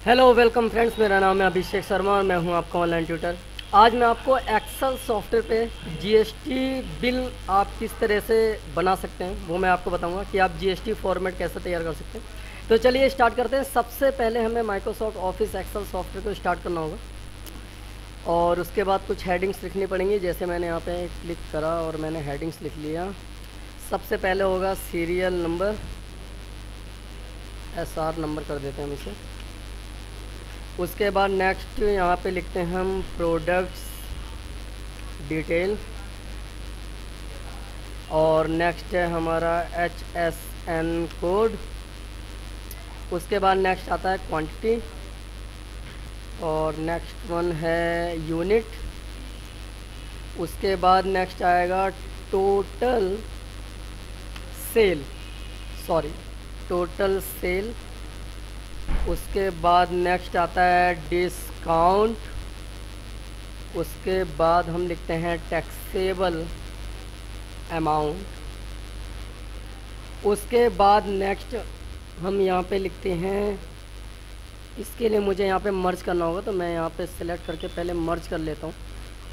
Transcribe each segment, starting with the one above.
Hello welcome friends, मेरा नाम है अभिषेक शर्मा और मैं हूं आपका ऑनलाइन ट्यूटर। आज मैं आपको एक्सेल सॉफ्टवेयर पे जीएसटी बिल आप किस तरह से बना सकते हैं वो मैं आपको बताऊंगा कि आप जीएसटी फॉर्मेट कैसे तैयार कर सकते हैं। तो चलिए स्टार्ट करते हैं। सबसे पहले हमें माइक्रोसॉफ्ट ऑफिस एक्सेल सॉफ्टवेयर को स्टार्ट करना होगा और उसके बाद कुछ हेडिंग्स लिखनी पड़ेंगी। जैसे मैंने यहाँ पे क्लिक करा और मैंने हेडिंग्स लिख लिया। सबसे पहले होगा सीरियल नंबर, SR नंबर कर देते हैं हम इसे। उसके बाद नेक्स्ट यहाँ पे लिखते हैं हम प्रोडक्ट्स डिटेल और नेक्स्ट है हमारा HSN कोड। उसके बाद नेक्स्ट आता है क्वांटिटी और नेक्स्ट वन है यूनिट। उसके बाद नेक्स्ट आएगा टोटल सेल। उसके बाद नेक्स्ट आता है डिस्काउंट। उसके बाद हम लिखते हैं टैक्सेबल अमाउंट। उसके बाद नेक्स्ट हम यहाँ पे लिखते हैं, इसके लिए मुझे यहाँ पे मर्ज करना होगा तो मैं यहाँ पे सिलेक्ट करके पहले मर्ज कर लेता हूँ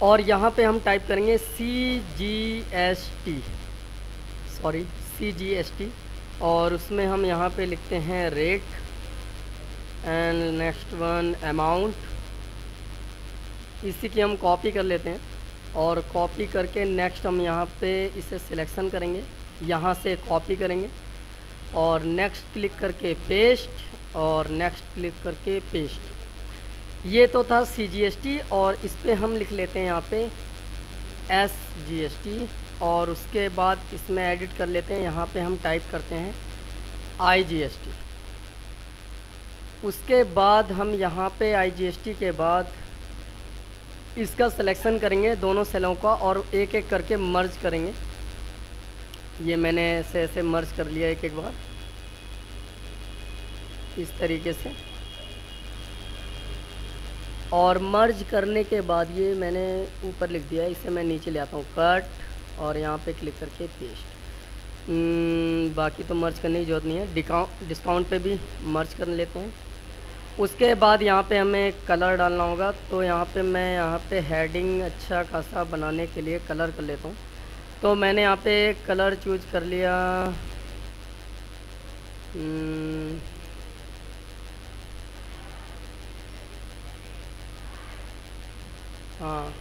और यहाँ पे हम टाइप करेंगे CGST और उसमें हम यहाँ पे लिखते हैं rate and next one amount. इसी की हम कॉपी कर लेते हैं और कॉपी करके नेक्स्ट हम यहाँ पे इसे सिलेक्शन करेंगे, यहाँ से कॉपी करेंगे और नेक्स्ट क्लिक करके पेस्ट और नेक्स्ट क्लिक करके पेस्ट। ये तो था CGST और इस पर हम लिख लेते हैं यहाँ पे SGST और उसके बाद इसमें एडिट कर लेते हैं। यहाँ पे हम टाइप करते हैं IGST। उसके बाद हम यहाँ पे IGST के बाद इसका सिलेक्शन करेंगे दोनों सेलों का और एक एक करके मर्ज करेंगे। ये मैंने ऐसे मर्ज कर लिया एक एक बार इस तरीके से। और मर्ज करने के बाद ये मैंने ऊपर लिख दिया, इसे मैं नीचे ले आता हूँ कट और यहाँ पे क्लिक करके पेस्ट। बाकी तो मर्ज करने की ज़रूरत नहीं है। डिस्काउंट पे भी मर्ज कर लेते हैं। उसके बाद यहाँ पे हमें कलर डालना होगा तो यहाँ पे मैं यहाँ पे हेडिंग अच्छा खासा बनाने के लिए कलर कर लेता हूँ। तो मैंने यहाँ पे कलर चूज कर लिया, हाँ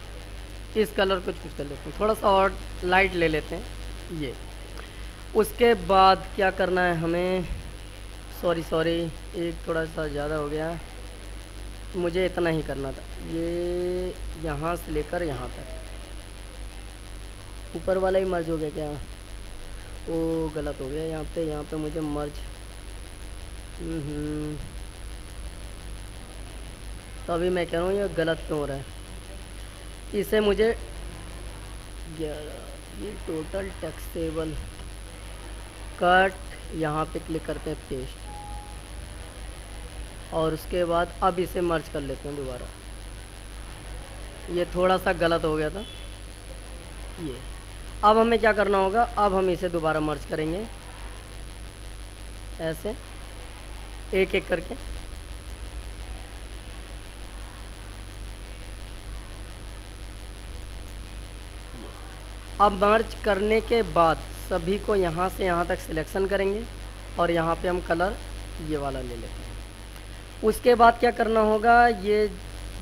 इस कलर को चूज कर लेते हैं, थोड़ा सा और लाइट ले लेते हैं ये। उसके बाद क्या करना है हमें, सॉरी एक थोड़ा सा ज़्यादा हो गया, मुझे इतना ही करना था। ये यहाँ से लेकर यहाँ तक, ऊपर वाला ही मर्ज हो गया क्या? वो गलत हो गया। यहाँ पे मुझे मर्ज तो अभी मैं कह रहा हूँ ये गलत क्यों हो रहा है। इसे मुझे ये टोटल टैक्सेबल कट, यहाँ पे क्लिक करते हैं पेस्ट और उसके बाद अब इसे मर्ज कर लेते हैं दोबारा। ये थोड़ा सा गलत हो गया था ये। अब हमें क्या करना होगा, अब हम इसे दोबारा मर्ज करेंगे ऐसे एक एक करके। अब मर्ज करने के बाद सभी को यहाँ से यहाँ तक सिलेक्शन करेंगे और यहाँ पे हम कलर ये वाला ले लेते हैं। उसके बाद क्या करना होगा, ये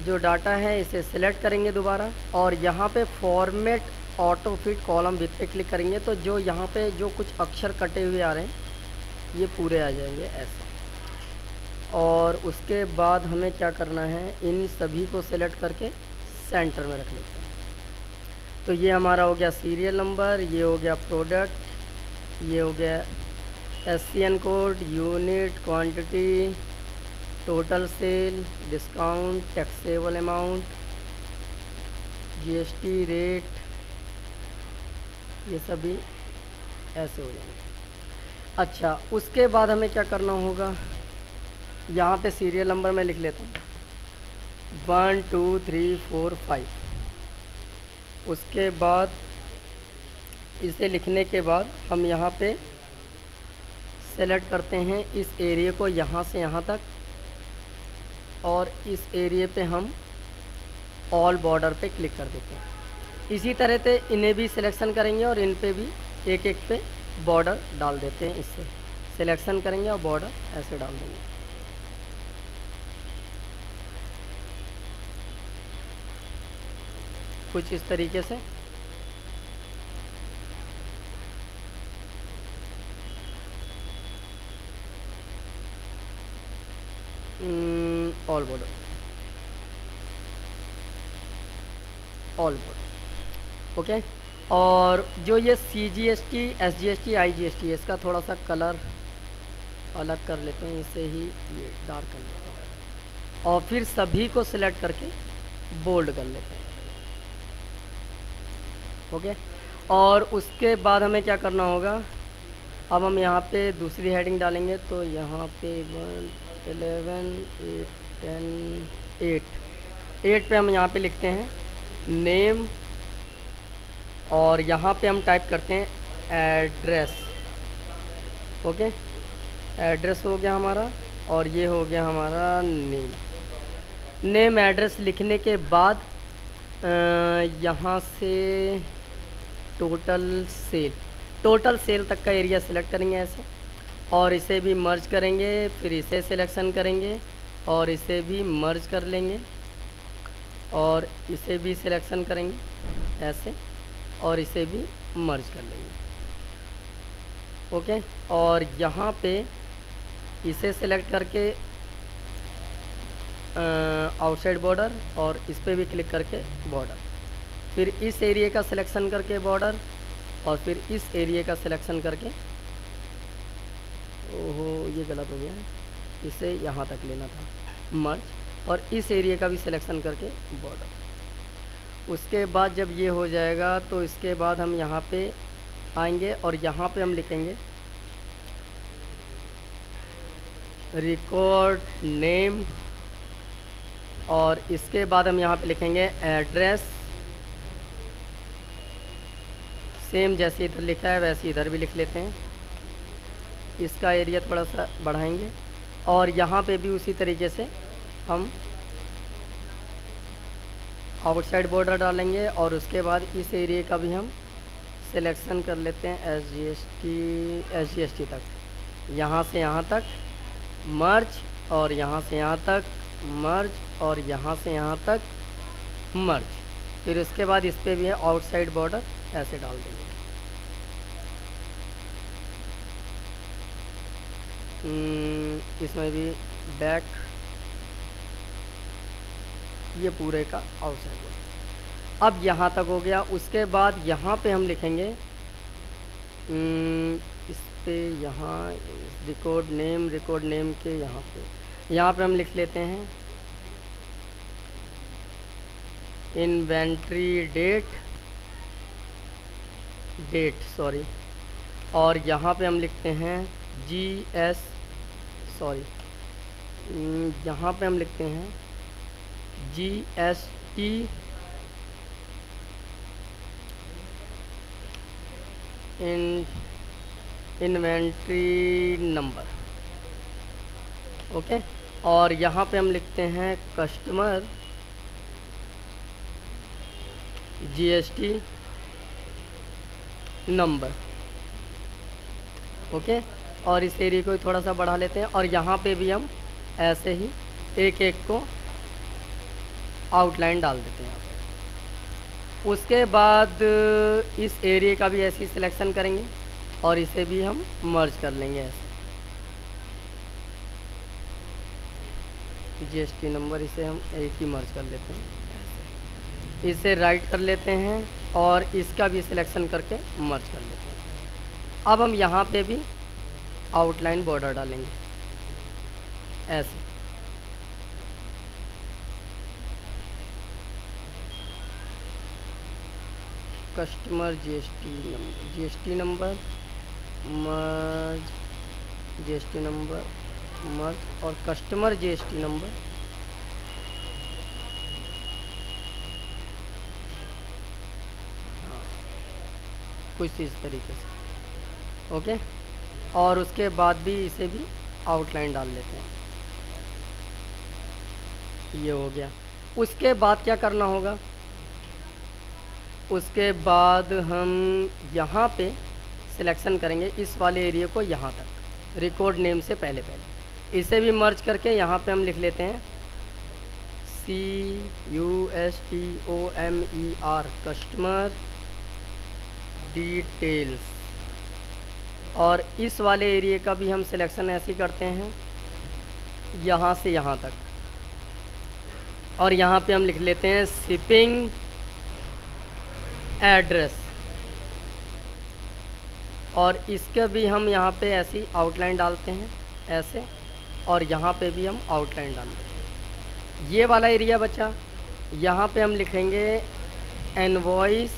जो डाटा है इसे सिलेक्ट करेंगे दोबारा और यहाँ पे format auto fit column with पे क्लिक करेंगे तो जो यहाँ पे जो कुछ अक्षर कटे हुए आ रहे हैं ये पूरे आ जाएंगे ऐसे। और उसके बाद हमें क्या करना है, इन सभी को सिलेक्ट करके सेंटर में रख लेते हैं। तो ये हमारा हो गया सीरियल नंबर, ये हो गया प्रोडक्ट, ये हो गया SCN code, unit, quantity, total sale, discount, taxable amount, GST rate, ये सभी ऐसे हो जाएंगे। अच्छा, उसके बाद हमें क्या करना होगा, यहाँ पे सीरियल नंबर में लिख लेता हूँ 1 2 3 4 5। उसके बाद इसे लिखने के बाद हम यहाँ पे सेलेक्ट करते हैं इस एरिया को यहाँ से यहाँ तक और इस एरिया पे हम ऑल बॉर्डर पे क्लिक कर देते हैं। इसी तरह से इन्हें भी सिलेक्शन करेंगे और इन पे भी एक एक पे बॉर्डर डाल देते हैं। इससे सिलेक्शन करेंगे और बॉर्डर ऐसे डाल देंगे। कुछ इस तरीके से। All border, all border, okay. और जो ये CGST, SGST, IGST, इसका थोड़ा सा कलर अलग कर लेते हैं, इसे ही ये डार्क कर लेते हैं और फिर सभी को सिलेक्ट करके बोल्ड कर लेते हैं, ओके। और उसके बाद हमें क्या करना होगा, अब हम यहाँ पे दूसरी हेडिंग डालेंगे। तो यहाँ पे 1, 11, 8, 10, 8 पे हम यहाँ पे लिखते हैं नेम और यहाँ पे हम टाइप करते हैं एड्रेस, ओके। एड्रेस हो गया हमारा और ये हो गया हमारा नेम। एड्रेस लिखने के बाद यहाँ से टोटल सेल तक का एरिया सिलेक्ट करेंगे ऐसे, और इसे भी मर्ज करेंगे, फिर इसे सिलेक्शन करेंगे और इसे भी मर्ज कर लेंगे और इसे भी सिलेक्शन करेंगे ऐसे और इसे भी मर्ज कर लेंगे, ओके। और यहाँ पे इसे सिलेक्ट करके आउटसाइड बॉर्डर और इस पे भी क्लिक करके बॉर्डर, फिर इस एरिया का सिलेक्शन करके बॉर्डर और फिर इस एरिया का सिलेक्शन करके, ओहो ये गलत हो गया, इसे यहाँ तक लेना था मर्ज, और इस एरिया का भी सिलेक्शन करके बॉर्डर। उसके बाद जब ये हो जाएगा तो इसके बाद हम यहाँ पे आएंगे और यहाँ पे हम लिखेंगे रिकॉर्ड नेम और इसके बाद हम यहाँ पे लिखेंगे एड्रेस, सेम जैसे इधर लिखा है वैसे इधर भी लिख लेते हैं। इसका एरिया थोड़ा सा बढ़ाएंगे और यहाँ पे भी उसी तरीके से हम आउटसाइड बॉर्डर डालेंगे और उसके बाद इस एरिया का भी हम सिलेक्शन कर लेते हैं SGST तक, यहाँ से यहाँ तक मर्ज और यहाँ से यहाँ तक मर्ज और यहाँ से यहाँ तक मर्ज। फिर उसके बाद इस पे भी है आउटसाइड बॉर्डर, ऐसे डाल देंगे। इसमें भी बैक, ये पूरे का आउटसाइड बॉर्डर। अब यहाँ तक हो गया। उसके बाद यहाँ पे हम लिखेंगे इस पे यहाँ रिकॉर्ड नेम के यहाँ पे हम लिख लेते हैं इन्वेंट्री डेट सॉरी, और यहाँ पे हम लिखते हैं यहाँ पे हम लिखते हैं GST इन्वेंट्री नंबर, ओके। और यहाँ पे हम लिखते हैं कस्टमर GST नंबर, ओके। और इस एरिया को थोड़ा सा बढ़ा लेते हैं और यहाँ पे भी हम ऐसे ही एक एक को आउटलाइन डाल देते हैं। उसके बाद इस एरिया का भी ऐसे ही सिलेक्शन करेंगे और इसे भी हम मर्ज कर लेंगे ऐसे। GST नंबर इसे हम एक ही मर्ज कर लेते हैं, इसे राइट कर लेते हैं और इसका भी सिलेक्शन करके मर्ज कर लेते हैं। अब हम यहाँ पे भी आउटलाइन बॉर्डर डालेंगे ऐसे। कस्टमर GST नंबर मर्ज, GST नंबर मर्ज और कस्टमर GST नंबर, कुछ इस तरीके से, ओके। और उसके बाद भी इसे भी आउटलाइन डाल लेते हैं। ये हो गया। उसके बाद क्या करना होगा, उसके बाद हम यहाँ पे सिलेक्शन करेंगे इस वाले एरिया को यहाँ तक, रिकॉर्ड नेम से पहले इसे भी मर्ज करके यहाँ पे हम लिख लेते हैं CUSTOMER, कस्टमर डिटेल्स। और इस वाले एरिया का भी हम सिलेक्शन ऐसे ही करते हैं यहाँ से यहाँ तक, और यहाँ पे हम लिख लेते हैं शिपिंग एड्रेस। और इसका भी हम यहाँ पे ऐसी आउटलाइन डालते हैं ऐसे, और यहाँ पे भी हम आउटलाइन डालते हैं। ये वाला एरिया बचा, यहाँ पे हम लिखेंगे इनवॉइस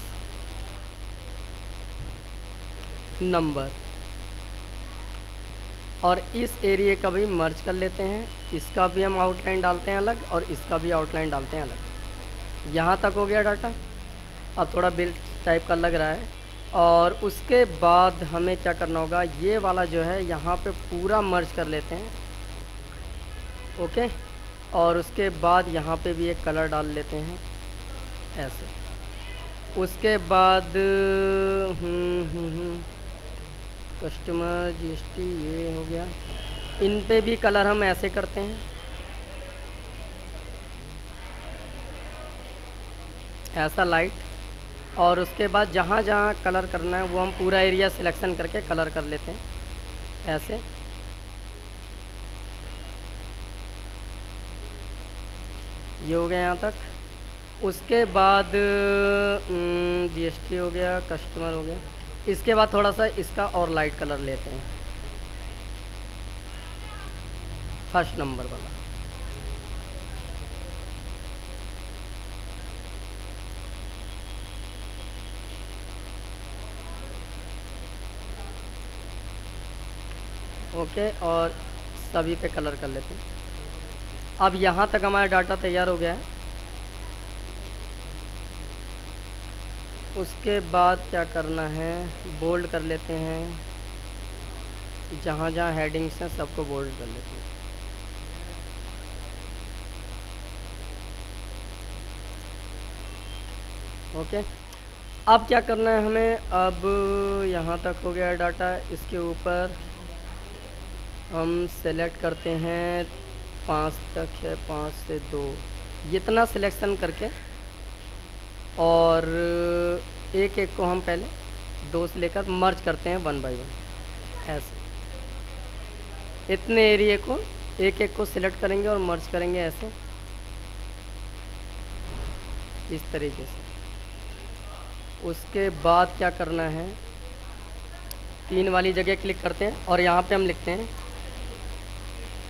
नंबर, और इस एरिया का भी मर्ज कर लेते हैं। इसका भी हम आउटलाइन डालते हैं अलग, और इसका भी आउटलाइन डालते हैं अलग। यहाँ तक हो गया डाटा। अब थोड़ा बिल्ड टाइप का लग रहा है। और उसके बाद हमें क्या करना होगा, ये वाला जो है यहाँ पे पूरा मर्ज कर लेते हैं। ओके, और उसके बाद यहाँ पे भी एक कलर डाल लेते हैं ऐसे। उसके बाद कस्टमर GST ये हो गया। इन पे भी कलर हम ऐसे करते हैं, ऐसा लाइट। और उसके बाद जहाँ जहाँ कलर करना है वो हम पूरा एरिया सिलेक्शन करके कलर कर लेते हैं ऐसे। ये हो गया यहाँ तक। उसके बाद GST हो गया, कस्टमर हो गया। इसके बाद थोड़ा सा इसका और लाइट कलर लेते हैं, फर्स्ट नंबर वाला। ओके, और सभी पे कलर कर लेते हैं। अब यहाँ तक हमारा डाटा तैयार हो गया है। उसके बाद क्या करना है, बोल्ड कर लेते हैं, जहाँ जहाँ हेडिंग्स हैं सबको बोल्ड कर लेते हैं। ओके, अब क्या करना है हमें, अब यहाँ तक हो गया डाटा। इसके ऊपर हम सेलेक्ट करते हैं 5 तक है, 5 से 2, इतना सिलेक्शन करके, और एक एक को हम पहले 2 से लेकर मर्ज करते हैं 1 बाय 1 ऐसे। इतने एरिया को एक एक को सिलेक्ट करेंगे और मर्ज करेंगे ऐसे, इस तरीके से। उसके बाद क्या करना है, 3 वाली जगह क्लिक करते हैं और यहाँ पे हम लिखते हैं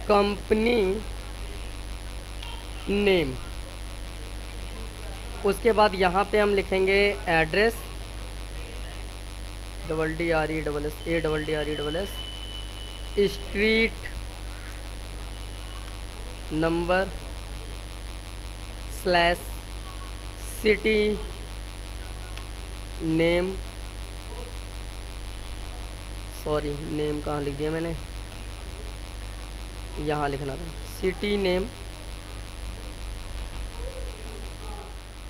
कंपनी नेम। उसके बाद यहाँ पे हम लिखेंगे address, DDRESS, street number / city name. Sorry, name कहाँ लिख दिया मैंने, यहाँ लिखना था, सिटी नेम।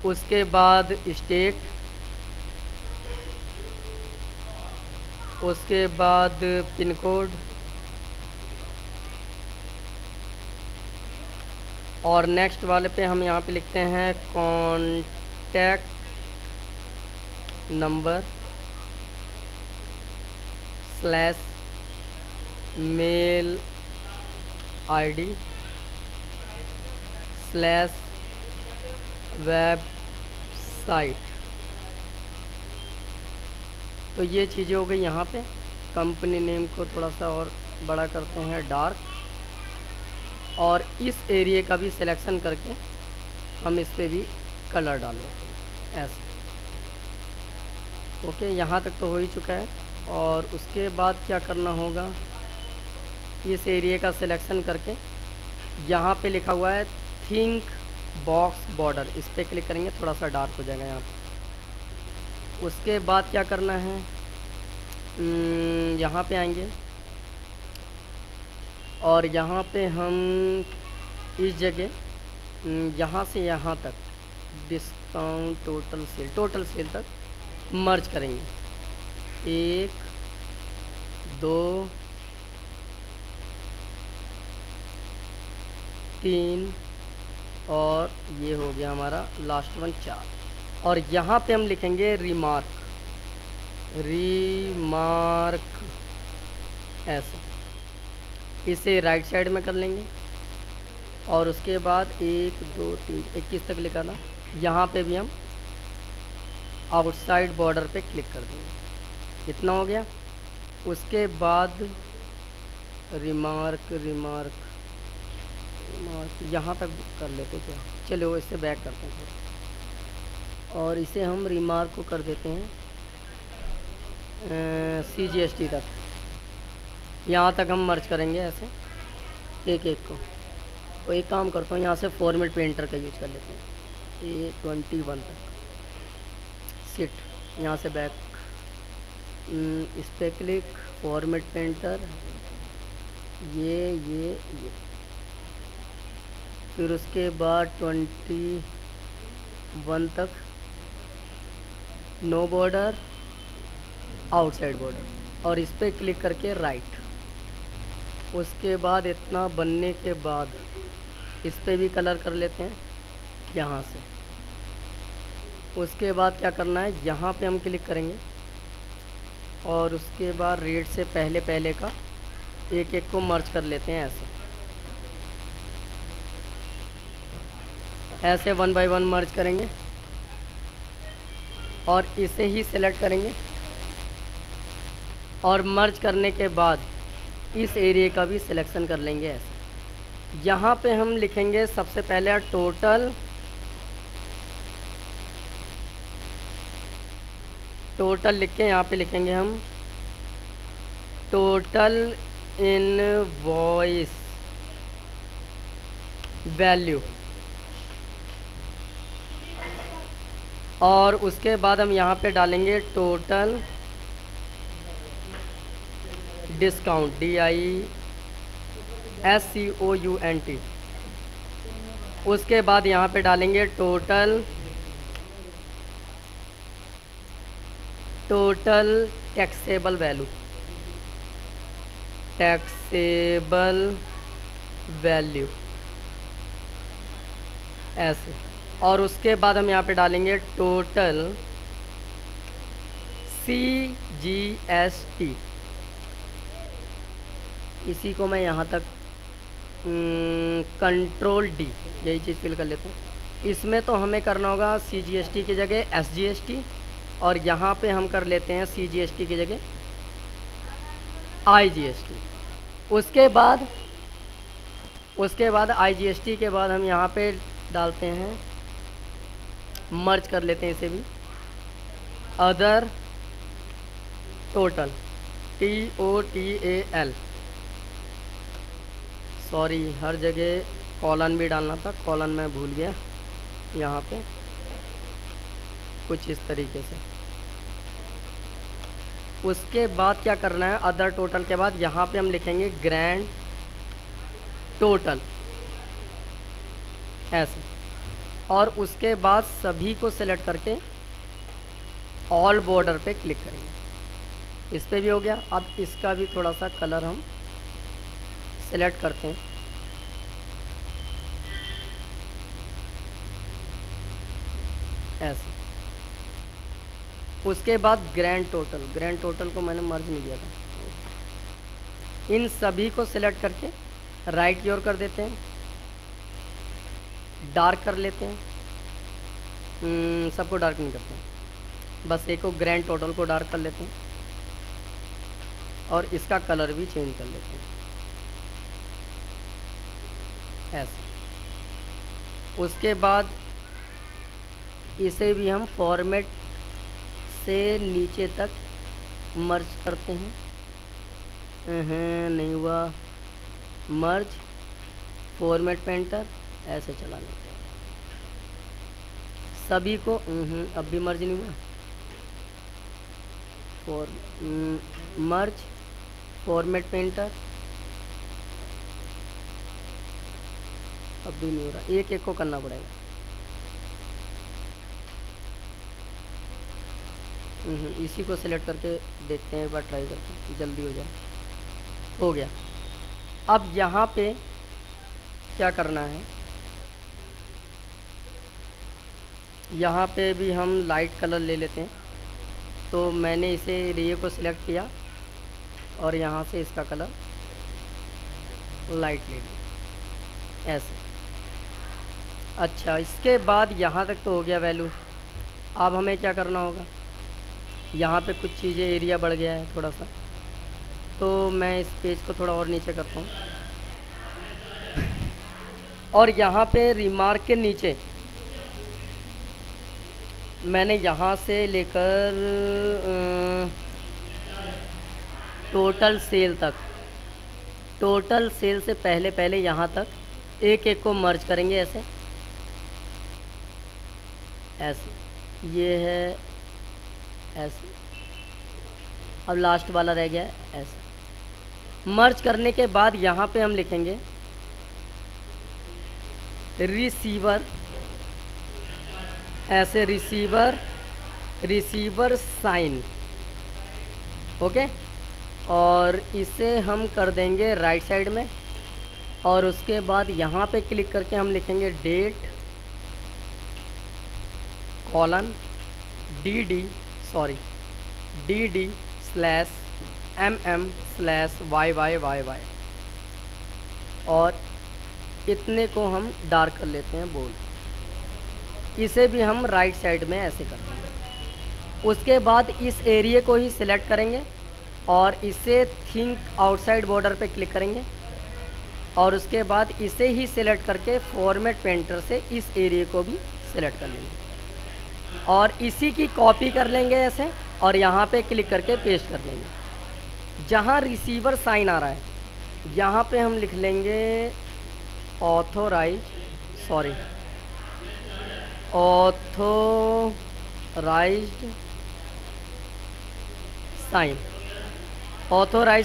उसके बाद स्टेट, उसके बाद पिन कोड, और नेक्स्ट वाले पे हम यहाँ पे लिखते हैं contact number / mail ID / website. तो ये चीज़ें हो गई यहाँ पे। कंपनी नेम को थोड़ा सा और बड़ा करते हैं, डार्क, और इस एरिया का भी सिलेक्शन करके हम इस पे भी कलर डाल देते हैं ऐसे। ओके, यहाँ तक तो हो ही चुका है। और उसके बाद क्या करना होगा, इस एरिया का सिलेक्शन करके यहाँ पे लिखा हुआ है थिंक बॉक्स बॉर्डर, इस पर क्लिक करेंगे, थोड़ा सा डार्क हो जाएगा यहाँ पे। उसके बाद क्या करना है, यहाँ पे आएंगे और यहाँ पे हम इस जगह यहाँ से यहाँ तक डिस्काउंट टोटल सेल तक मर्ज करेंगे। 1 2 3 और ये हो गया हमारा लास्ट वन 4। और यहाँ पे हम लिखेंगे रिमार्क ऐसे, इसे राइट साइड में कर लेंगे। और उसके बाद 1 2 3 21 तक लिखा था, यहाँ पे भी हम आउटसाइड बॉर्डर पे क्लिक कर देंगे। इतना हो गया। उसके बाद रिमार्क यहाँ तक कर लेते क्या, चलो इससे बैक करते हैं और इसे हम रिमार्क को कर देते हैं CGST तक। यहाँ तक हम मर्ज करेंगे ऐसे एक एक को। तो एक काम करता हूँ, यहाँ से फॉर्मेट पेंटर का यूज़ कर लेते हैं। 21 तक सिट, यहाँ से बैक, इस पर क्लिक, फॉर्मेट पेंटर, ये फिर उसके बाद 21 तक नो बॉर्डर, आउटसाइड बॉर्डर, और इस पर क्लिक करके राइट। उसके बाद इतना बनने के बाद इस पर भी कलर कर लेते हैं यहाँ से। उसके बाद क्या करना है, यहाँ पे हम क्लिक करेंगे और उसके बाद रेड से पहले का एक एक को मर्ज कर लेते हैं ऐसे 1 बाय 1 मर्ज करेंगे और इसे ही सिलेक्ट करेंगे। और मर्ज करने के बाद इस एरिया का भी सिलेक्शन कर लेंगे ऐसे। यहाँ पे हम लिखेंगे सबसे पहले टोटल लिख के यहाँ पे लिखेंगे हम टोटल इनवॉइस वैल्यू। और उसके बाद हम यहाँ पे डालेंगे टोटल डिस्काउंट DISCOUNT। उसके बाद यहाँ पे डालेंगे टोटल टैक्सेबल वैल्यू ऐसे। और उसके बाद हम यहाँ पे डालेंगे टोटल CGST। इसी को मैं यहाँ तक कंट्रोल D यही चीज़ फिल कर लेता हूँ। इसमें तो हमें करना होगा CGST की जगह SGST, और यहाँ पे हम कर लेते हैं CGST की जगह IGST। उसके बाद IGST के बाद हम यहाँ पे डालते हैं, मर्ज कर लेते हैं इसे भी, अदर टोटल TOTAL। सॉरी, हर जगह कॉलन भी डालना था, कॉलन मैं भूल गया। यहाँ पे कुछ इस तरीके से। उसके बाद क्या करना है, अदर टोटल के बाद यहाँ पे हम लिखेंगे ग्रैंड टोटल ऐसे। और उसके बाद सभी को सिलेक्ट करके ऑल बॉर्डर पे क्लिक करेंगे। इस पे भी हो गया। अब इसका भी थोड़ा सा कलर हम सिलेक्ट करते हैं ऐसे। उसके बाद ग्रैंड टोटल को मैंने मर्ज नहीं किया था। इन सभी को सिलेक्ट करके राइट की ओर कर देते हैं, डार्क कर लेते हैं। सबको डार्क नहीं करते हैं, बस एक को ग्रैंड टोटल को डार्क कर लेते हैं और इसका कलर भी चेंज कर लेते हैं ऐसे। उसके बाद इसे भी हम फॉर्मेट से नीचे तक मर्ज करते हैं। नहीं हुआ, मर्ज फॉर्मेट पेंटर ऐसे चला लेते हैं सभी को। अब भी मर्ज नहीं हुआ। मर्ज फॉर्मेट पेंटर अब भी नहीं हो रहा, एक एक को करना पड़ेगा। इसी को सिलेक्ट करके देखते हैं, एक बार ट्राई करते हैं, जल्दी हो जाए। हो गया। अब यहाँ पे क्या करना है, यहाँ पे भी हम लाइट कलर ले लेते हैं। तो मैंने इसे एरिया को सिलेक्ट किया और यहाँ से इसका कलर लाइट ले लिया ऐसे। अच्छा, इसके बाद यहाँ तक तो हो गया वैल्यू। अब हमें क्या करना होगा, यहाँ पे कुछ चीज़ें एरिया बढ़ गया है थोड़ा सा, तो मैं इस पेज को थोड़ा और नीचे करता हूँ और यहाँ पे रिमार्क के नीचे मैंने यहाँ से लेकर टोटल सेल तक, टोटल सेल से पहले पहले यहाँ तक एक एक को मर्ज करेंगे ऐसे ऐसे। ये है ऐसे, अब लास्ट वाला रह गया है ऐसे। मर्ज करने के बाद यहाँ पे हम लिखेंगे रिसीवर ऐसे, रिसीवर साइन। ओके, और इसे हम कर देंगे राइट साइड में और उसके बाद यहाँ पे क्लिक करके हम लिखेंगे date colon dd slash mm/yy और इतने को हम डार्क कर लेते हैं बोल्ड। इसे भी हम राइट साइड में ऐसे कर देंगे। उसके बाद इस एरिया को ही सिलेक्ट करेंगे और इसे थिंक आउटसाइड बॉर्डर पे क्लिक करेंगे और उसके बाद इसे ही सिलेक्ट करके फॉर्मेट पेंटर से इस एरिया को भी सिलेक्ट कर लेंगे और इसी की कॉपी कर लेंगे ऐसे और यहाँ पे क्लिक करके पेस्ट कर लेंगे। जहाँ रिसीवर साइन आ रहा है यहाँ पे हम लिख लेंगे ऑथोराइज्ड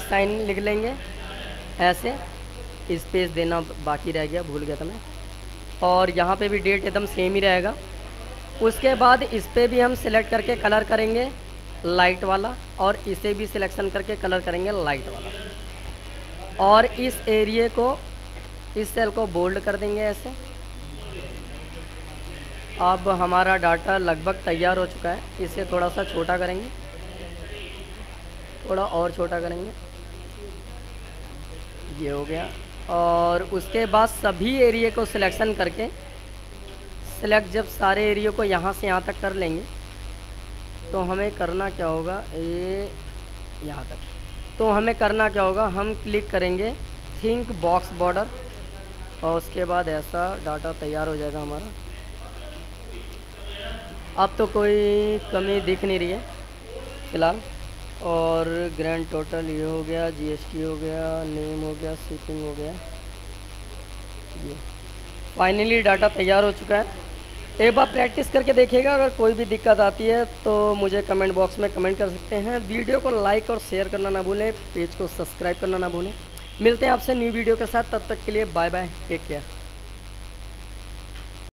साइन लिख लेंगे ऐसे। स्पेस देना बाकी रह गया, भूल गया था मैं। और यहाँ पे भी डेट एकदम सेम ही रहेगा। उसके बाद इस पे भी हम सिलेक्ट करके कलर करेंगे लाइट वाला और इसे भी सिलेक्शन करके कलर करेंगे लाइट वाला और इस एरिया को, इस सेल को बोल्ड कर देंगे ऐसे। अब हमारा डाटा लगभग तैयार हो चुका है। इसे थोड़ा सा छोटा करेंगे, थोड़ा और छोटा करेंगे, ये हो गया। और उसके बाद सभी एरिया को सिलेक्शन करके सिलेक्ट जब सारे एरिया को यहाँ से यहाँ तक कर लेंगे तो हमें करना क्या होगा, ये यहाँ तक, तो हमें करना क्या होगा, हम क्लिक करेंगे थिंक बॉक्स बॉर्डर और उसके बाद ऐसा डाटा तैयार हो जाएगा हमारा। अब तो कोई कमी दिख नहीं रही है फ़िलहाल। और ग्रैंड टोटल ये हो गया, जीएसटी हो गया, नेम हो गया, शिपिंग हो गया। ये फाइनली डाटा तैयार हो चुका है। एक बार प्रैक्टिस करके देखिएगा। अगर कोई भी दिक्कत आती है तो मुझे कमेंट बॉक्स में कमेंट कर सकते हैं। वीडियो को लाइक और शेयर करना ना भूलें, पेज को सब्सक्राइब करना ना भूलें। मिलते हैं आपसे न्यू वीडियो के साथ, तब तक के लिए बाय बाय, टेक केयर।